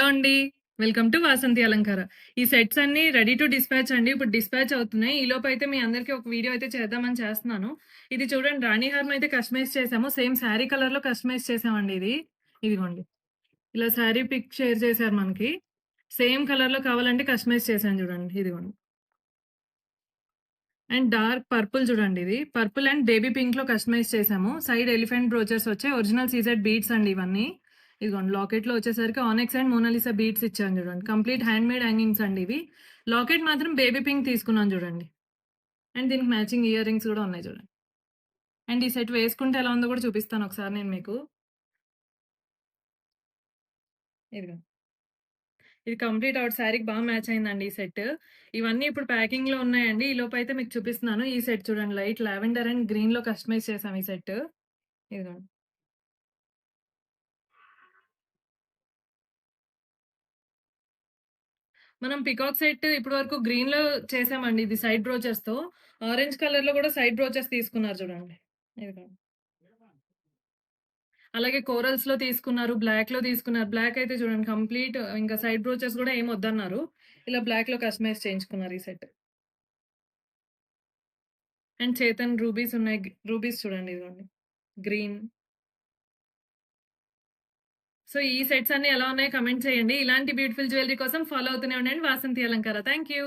Hello అండి. Welcome to Vasanthi అలంకార. ఈ సెట్స్ అన్నీ రెడీ టు డిస్పాచ్ అండి. ఇప్పుడు డిస్పాచ్ అవుతున్నాయి. ఈలోపైతే మీ అందరికీ ఒక వీడియో అయితే చేద్దామని చేస్తున్నాను. ఇది చూడండి, రాణి హారం అయితే కస్టమైజ్ చేసాము. సేమ్ శారీ కలర్‌లో కస్టమైజ్ చేసామండి ఇది. ఇదిగోండి. ఇలా శారీ పిక్ షేర్ చేశారు మనకి. సేమ్ కలర్‌లో కావాలంటే కస్టమైజ్ చేశాను చూడండి. ఇదిగోండి. అండ్ డార్క్ పర్పుల్ చూడండి ఇది. పర్పుల్ అండ్ బేబీ పింక్‌లో కస్టమైజ్ చేసాము. సైడ్ ఎలిఫెంట్ బ్రోచెస్ వచ్చాయి. ఒరిజినల్ సీజెడ్ బీడ్స్ అండి ఇవన్నీ. ఇదిగోండి, లాకెట్‌లో వచ్చేసరికి ఆనెక్స్ అండ్ మోనాలిసా బీడ్స్ ఇచ్చాను చూడండి. కంప్లీట్ హ్యాండ్ మేడ్ హ్యాంగింగ్స్ అండి ఇవి. లాకెట్ మాత్రం బేబీ పింక్ తీసుకున్నాను చూడండి. అండ్ దీనికి మ్యాచింగ్ ఇయర్ రింగ్స్ కూడా ఉన్నాయి చూడండి. అండ్ ఈ సెట్ వేసుకుంటే ఎలా ఉందో కూడా చూపిస్తాను ఒకసారి నేను మీకు. ఇదిగో. ఇది కంప్లీట్ అవుట్ శారీకి బాగా మ్యాచ్ అయిందండి ఈ సెట్. ఇవన్నీ ఇప్పుడు ప్యాకింగ్‌లో ఉన్నాయండి. ఈలోపైతే మీకు చూపిస్తున్నాను. ఈ సెట్ చూడండి, లైట్ లావెండర్ అండ్ గ్రీన్‌లో కస్టమైజ్ చేసాం ఈ సెట్. ఇదిగోండి. మనం పికాక్ సెట్ ఇప్పటి వరకు గ్రీన్‌లో చేసామండి. ఇది సైడ్ బ్రోచెస్‌తో. ఆరెంజ్ కలర్‌లో కూడా సైడ్ బ్రోచెస్ తీసుకున్నారు చూడండి. ఇదిగోండి. అలాగే కోరల్స్‌లో తీసుకున్నారు. బ్లాక్‌లో తీసుకున్నారు. బ్లాక్ అయితే చూడండి కంప్లీట్ ఇంకా సైడ్ బ్రోచెస్ కూడా ఏమి వద్దన్నారు. ఇలా బ్లాక్‌లో కస్టమైజ్ చేయించుకున్నారు ఈ సెట్. అండ్ చేతన్ రూబీస్ ఉన్నాయి. రూబీస్ చూడండి ఇదిగోండి. గ్రీన్. సో ఈ సెట్స్ అన్నీ ఎలా ఉన్నాయో కామెంట్ చేయండి. ఇలాంటి బ్యూటిఫుల్ జ్యువెల్లరీ కోసం ఫాలో అవుతూనే ఉండండి వాసంతి అలంకార. Thank you.